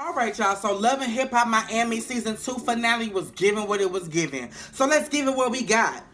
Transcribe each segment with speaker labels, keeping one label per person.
Speaker 1: Alright, y'all, so Love and Hip Hop Miami Season 2 finale was giving what it was giving. So let's give it what we got.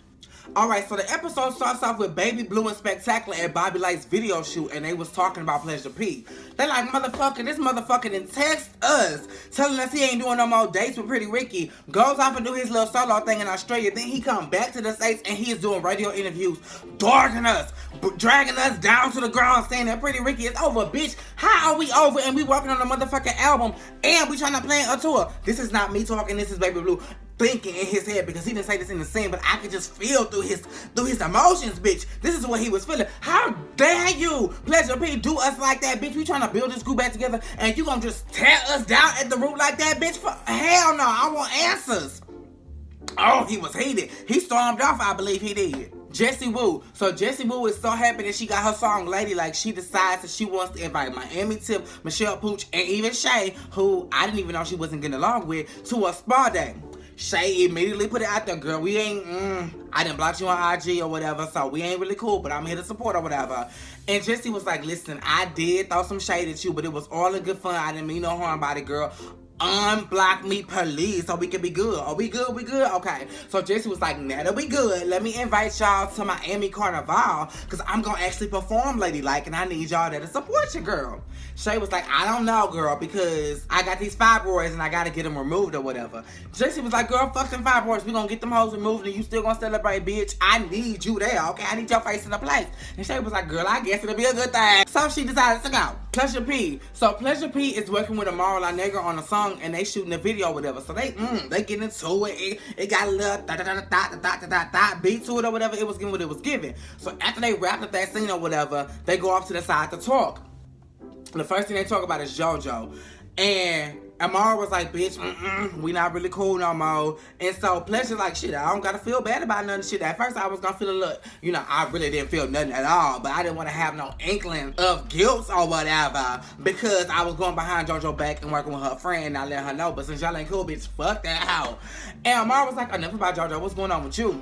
Speaker 1: Alright, so the episode starts off with Baby Blue and Spectacular at Bobby Light's video shoot, and they was talking about Pleasure P. They like, motherfucker, this motherfucker done text us, telling us he ain't doing no more dates with Pretty Ricky, goes off and do his little solo thing in Australia, then he come back to the States and he is doing radio interviews, dogging us, dragging us down to the ground, saying that Pretty Ricky is over, bitch. How are we over and we working on a motherfucking album and we trying to plan a tour? This is not me talking, this is Baby Blue thinking in his head, because he didn't say this in the scene, but I could just feel through his emotions, bitch. This is what he was feeling. How dare you, Pleasure P, do us like that, bitch? We trying to build this group back together, and you gonna just tear us down at the root like that, bitch? Hell no, I want answers. Oh, he was heated. He stormed off, I believe he did. Jessie Woo. So Jessie Woo is so happy that she got her song Lady. Like, she decides that she wants to invite Miami Tip, Michelle Pooch, and even Shay, who I didn't even know she wasn't getting along with, to a spa day. Shay immediately put it out there, girl, we ain't, I didn't block you on IG or whatever, so we ain't really cool, but I'm here to support or whatever. And Jessie was like, listen, I did throw some shade at you, but it was all in good fun. I didn't mean no harm by it, girl. Unblock me, please, so we can be good. Are we good? We good? Okay. So Jessie was like, now that we good, let me invite y'all to Miami Carnival, because I'm going to actually perform ladylike, and I need y'all there to support your girl. Shay was like, I don't know, girl, because I got these fibroids and I got to get them removed or whatever. Jessie was like, girl, fuck them fibroids. We going to get them hoes removed and you still going to celebrate, bitch. I need you there, okay? I need your face in the place. And Shay was like, girl, I guess it'll be a good thing. So she decided to go. Pleasure P. So Pleasure P is working with Amara La Negra on a song, and they shooting a video or whatever. So they getting into it. It got a little beat to it or whatever. It was giving what it was giving. So after they wrapped up that scene or whatever, they go off to the side to talk. The first thing they talk about is JoJo. And Amara was like, bitch, we not really cool no more. And so Pleasure like, shit, I don't gotta feel bad about none of shit. At first I was gonna feel a little, I really didn't feel nothing at all, but I didn't want to have no inkling of guilt or whatever, because I was going behind JoJo back and working with her friend and I let her know. But since y'all ain't cool, bitch, fuck that hoe. And Amara was like, enough about JoJo, what's going on with you?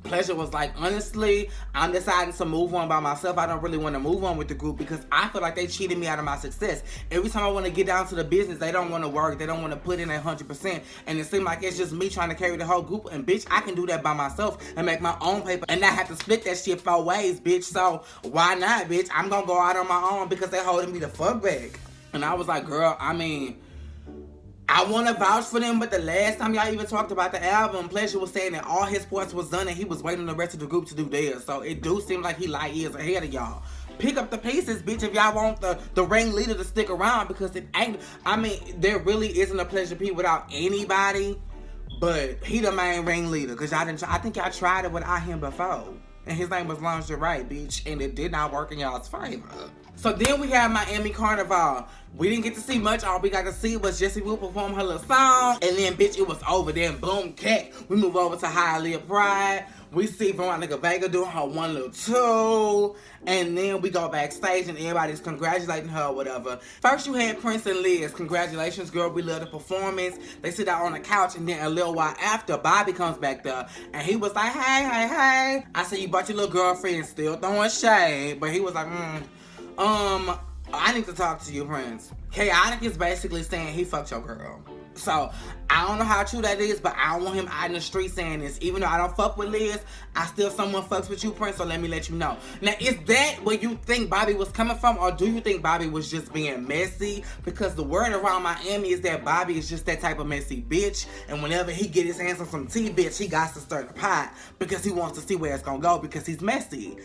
Speaker 1: Pleasure was like, honestly, I'm deciding to move on by myself. I don't really want to move on with the group because I feel like they cheated me out of my success. Every time I want to get down to the business, they don't want to work. They don't want to put in 100%. And it seems like it's just me trying to carry the whole group. And bitch, I can do that by myself and make my own paper and not have to split that shit 4 ways, bitch. So why not, bitch? I'm going to go out on my own because they're holding me the fuck back. And I was like, girl, I want to vouch for them, but the last time y'all even talked about the album, Pleasure was saying that all his parts was done and he was waiting on the rest of the group to do theirs. So it do seem like he light years ahead of y'all. Pick up the pieces, bitch, if y'all want the ringleader to stick around, because it ain't, there really isn't a Pleasure P without anybody, but he the main ringleader, because I think y'all tried it without him before. And his name was Lingerie, bitch, and it did not work in y'all's favor. So then we have Miami Carnival. We didn't get to see much. All we got to see was Jessie Woo perform her little song. And then, bitch, it was over. Then, boom, cat. We move over to Hialeah Pride. We see Veronica Vega doing her one little two. And then we go backstage and everybody's congratulating her or whatever. First, you had Prince and Liz. Congratulations, girl. We love the performance. They sit out on the couch, and then a little while after, Bobby comes back there. And he was like, hey. I said, you brought your little girlfriend, still throwing shade. But he was like, I need to talk to you, Prince. Chaotic is basically saying he fucked your girl. So, I don't know how true that is, but I don't want him out in the street saying this. Even though I don't fuck with Liz, I still someone fucks with you, Prince, so let me let you know. Now, is that where you think Bobby was coming from, or do you think Bobby was just being messy? Because the word around Miami is that Bobby is just that type of messy bitch, and whenever he get his hands on some tea, bitch, he got to stir the pot because he wants to see where it's gonna go because he's messy.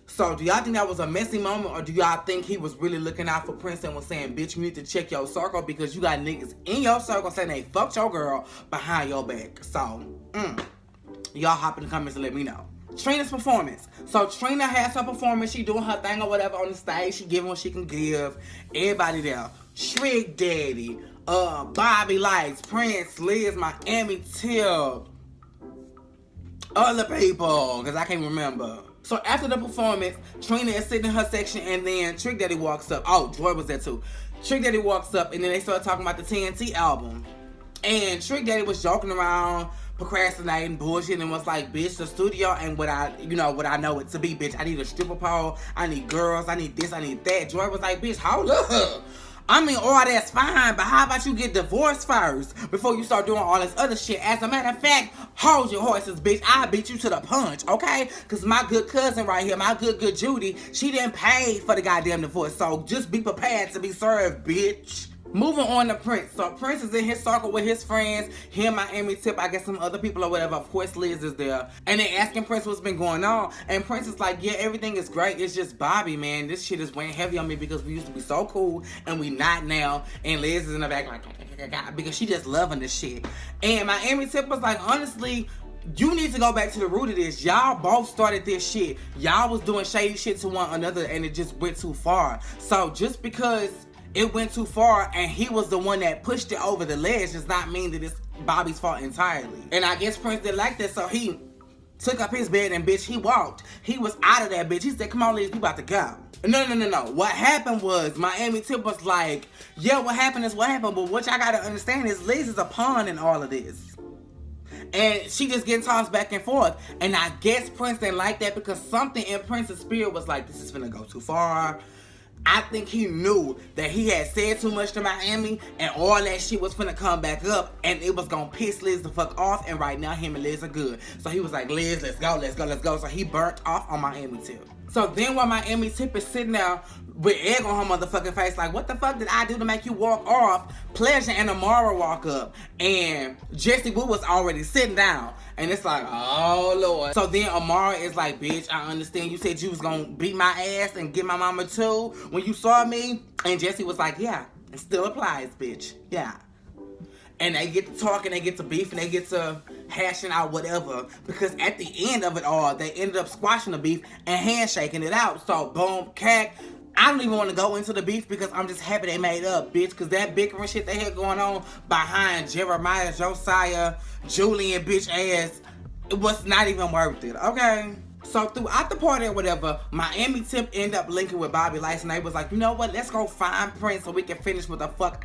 Speaker 1: So, do y'all think that was a messy moment, or do y'all think he was really looking out for Prince and was saying, bitch, you need to check your circle because you got niggas in your circle saying they fucked your girl behind your back? So, y'all hop in the comments and let me know. Trina's performance. So, Trina has her performance. She doing her thing or whatever on the stage. She giving what she can give. Everybody there. Trick Daddy, Bobby Lights, Prince, Liz, Miami Tip, other people, because I can't remember. So after the performance, Trina is sitting in her section, and then Trick Daddy walks up. Oh, Joy was there too. Trick Daddy walks up, and then they start talking about the TNT album. And Trick Daddy was joking around, procrastinating, bullshit, and was like, bitch, the studio ain't what I know it to be, bitch. I need a stripper pole, I need girls, I need this, I need that. Joy was like, bitch, hold up. I mean, all that's fine, but how about you get divorced first before you start doing all this other shit? As a matter of fact, hold your horses, bitch. I beat you to the punch, okay? Because my good cousin right here, my good Judy, she didn't pay for the goddamn divorce. So just be prepared to be served, bitch. Moving on to Prince. So Prince is in his circle with his friends. Him, Miami Tip, I guess some other people or whatever. Of course, Liz is there. And they asking Prince what's been going on. And Prince is like, yeah, everything is great. It's just Bobby, man. This shit is weighing heavy on me because we used to be so cool and we not now. And Liz is in the back like, because she just loving this shit. And Miami Tip was like, honestly, you need to go back to the root of this. Y'all both started this shit. Y'all was doing shady shit to one another and it just went too far. So just because it went too far and he was the one that pushed it over the ledge does not mean that it's Bobby's fault entirely. And I guess Prince didn't like that, so he took up his bed and bitch, he walked. He was out of that bitch. He said, come on, ladies, we about to go. No. What happened was Miami Tip was like, yeah, what happened is what happened, but what y'all gotta understand is Liz is a pawn in all of this. And she just getting tossed back and forth. And I guess Prince didn't like that because something in Prince's spirit was like, this is finna go too far. I think he knew that he had said too much to Miami and all that shit was finna come back up and it was gonna piss Liz the fuck off, and right now him and Liz are good. So he was like, Liz, let's go. So he burnt off on Miami Tip. So then while Miami Tip is sitting there with egg on her motherfucking face, like, what the fuck did I do to make you walk off? Pleasure and Amara walk up and Jesse Wu was already sitting down. And it's like, oh Lord. So then Amara is like, bitch, I understand you said you was gonna beat my ass and get my mama too when you saw me. And Jesse was like, yeah, it still applies, bitch. Yeah. And they get to talking, they get to beef, and they get to hashing out whatever. Because at the end of it all, they ended up squashing the beef and handshaking it out. So boom, cack. I don't even want to go into the beef because I'm just happy they made up, bitch. Because that bickering shit they had going on behind Jeremiah, Josiah, Julian, bitch ass, it was not even worth it, okay? So throughout the party or whatever, Miami Tip ended up linking with Bobby Lice, and they was like, you know what, let's go find Prince so we can finish what the fuck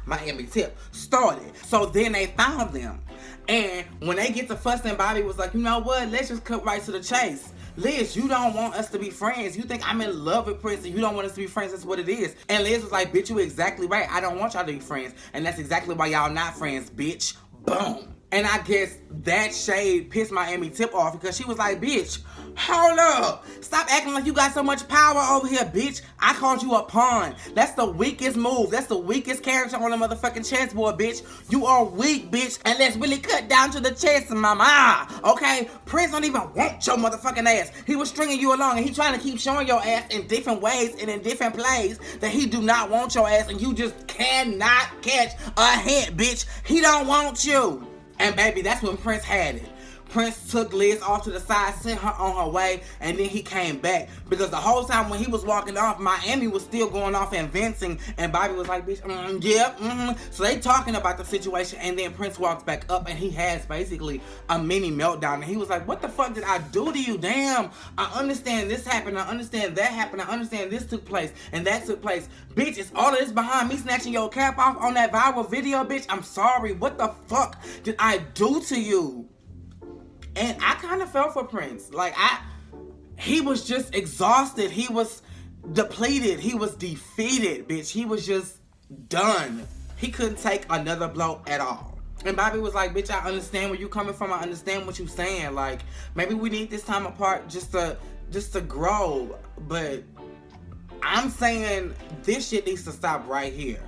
Speaker 1: Miami Tip, started. So then they found them. And when they get to fussing, Bobby was like, you know what, let's just cut right to the chase. Liz, you don't want us to be friends. You think I'm in love with Prince and you don't want us to be friends. That's what it is. And Liz was like, bitch, you exactly right. I don't want y'all to be friends. And that's exactly why y'all not friends, bitch. Boom. And I guess that shade pissed Miami Tip off because she was like, bitch, hold up. Stop acting like you got so much power over here, bitch. I called you a pawn. That's the weakest move. That's the weakest character on the motherfucking chessboard, bitch. You are weak, bitch. And let's really cut down to the chess, mama. Okay? Prince don't even want your motherfucking ass. He was stringing you along and he trying to keep showing your ass in different ways and in different plays that he do not want your ass and you just cannot catch a hint, bitch. He don't want you. And baby, that's when Prince had it. Prince took Liz off to the side, sent her on her way, and then he came back. Because the whole time when he was walking off, Miami was still going off and venting, and Bobby was like, bitch, So they talking about the situation, and then Prince walks back up, and he has basically a mini meltdown. And he was like, what the fuck did I do to you? Damn, I understand this happened, I understand that happened, I understand this took place, and that took place. Bitch, it's all of this behind me snatching your cap off on that viral video, bitch. I'm sorry. What the fuck did I do to you? And I kind of fell for Prince. Like, he was just exhausted. He was depleted. He was defeated, bitch. He was just done. He couldn't take another blow at all. And Bobby was like, bitch, I understand where you coming from. I understand what you saying. Like, maybe we need this time apart just to grow. But I'm saying this shit needs to stop right here.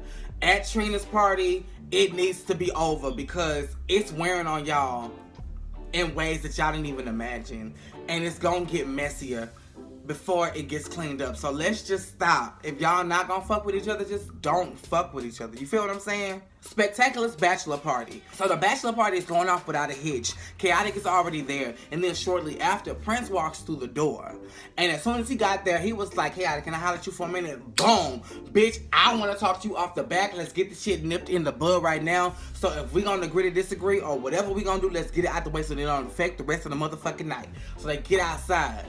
Speaker 1: At Trina's party, it needs to be over because it's wearing on y'all in ways that y'all didn't even imagine, and it's gonna get messier before it gets cleaned up. So let's just stop. If y'all not gonna fuck with each other, just don't fuck with each other. You feel what I'm saying? Spectacular's bachelor party. So the bachelor party is going off without a hitch. Chaotic is already there, and then shortly after, Prince walks through the door. And as soon as he got there, he was like, Chaotic, can I holler at you for a minute? Boom. Bitch, I want to talk to you off the back. Let's get this shit nipped in the bud right now. So if we gonna agree to disagree or whatever we gonna do, let's get it out the way so they don't affect the rest of the motherfucking night. So they get outside.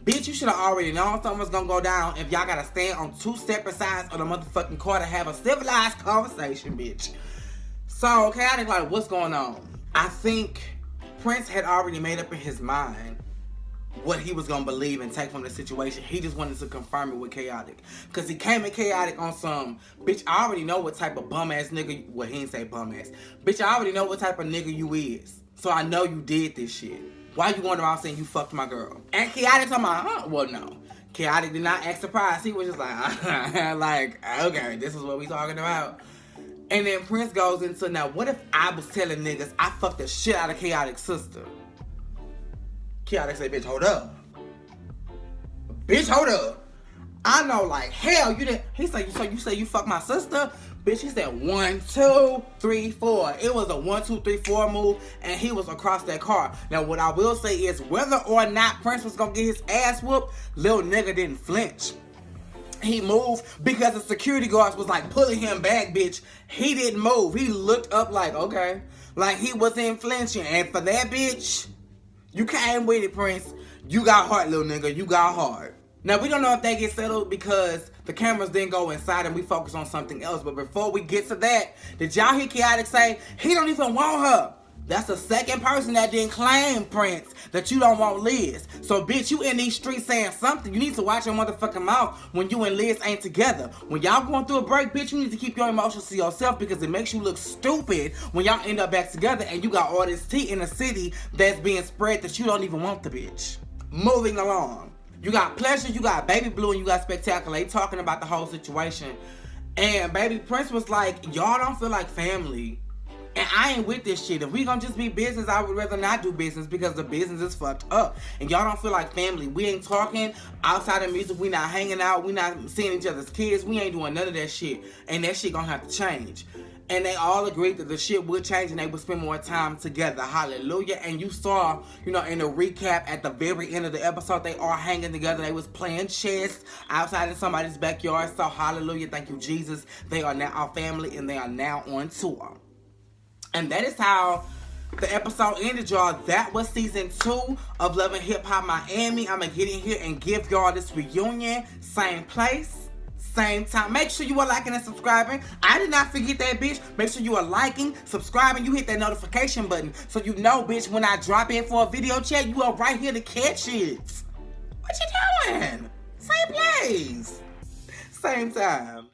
Speaker 1: Bitch, you should have already known something was gonna go down if y'all gotta stand on two separate sides of the motherfucking car to have a civilized conversation, bitch. So, Chaotic, like, what's going on? I think Prince had already made up in his mind what he was gonna believe and take from the situation. He just wanted to confirm it with Chaotic. Cause he came at Chaotic on some, bitch, I already know what type of bum ass nigga, well, he didn't say bum ass. Bitch, I already know what type of nigga you is. So I know you did this shit. Why you going around saying you fucked my girl? And Chaotic talking about, huh? Well, no. Chaotic did not act surprised. He was just like, like, okay, this is what we talking about. And then Prince goes into, now what if I was telling niggas I fucked the shit out of Chaotic's sister? Chaotic say, bitch, hold up. Bitch, hold up. I know, like, hell, you didn't. He said, so you say you fucked my sister? Bitch, he said 1, 2, 3, 4. It was a 1, 2, 3, 4 move, and he was across that car. Now, what I will say is, whether or not Prince was gonna get his ass whooped, little nigga didn't flinch. He moved because the security guards was like pulling him back, bitch. He didn't move. He looked up like, okay. Like he wasn't flinching. And for that, bitch, you came with it, Prince. You got heart, little nigga. You got heart. Now, we don't know if they get settled because the cameras didn't go inside and we focus on something else. But before we get to that, did y'all hear Chaotic say, he don't even want her? That's the second person that didn't claim, Prince, that you don't want Liz. So, bitch, you in these streets saying something. You need to watch your motherfucking mouth when you and Liz ain't together. When y'all going through a break, bitch, you need to keep your emotions to yourself because it makes you look stupid when y'all end up back together and you got all this tea in the city that's being spread that you don't even want the bitch. Moving along. You got Pleasure, you got Baby Blue, and you got Spectacular. They talking about the whole situation. And Baby Prince was like, y'all don't feel like family. And I ain't with this shit. If we gonna just be business, I would rather not do business because the business is fucked up. And y'all don't feel like family. We ain't talking outside of music. We not hanging out. We not seeing each other's kids. We ain't doing none of that shit. And that shit gonna have to change. And they all agreed that the shit would change and they would spend more time together. Hallelujah. And you saw, you know, in the recap at the very end of the episode, they are hanging together. They was playing chess outside in somebody's backyard. So hallelujah. Thank you, Jesus. They are now our family and they are now on tour. And that is how the episode ended, y'all. That was season 2 of Love and Hip Hop Miami. I'm going to get in here and give y'all this reunion. Same place, same time. Make sure you are liking and subscribing. I did not forget that, bitch. Make sure you are liking, subscribing. You hit that notification button so you know, bitch, when I drop in for a video chat, you are right here to catch it. What you doing? Same place, same time.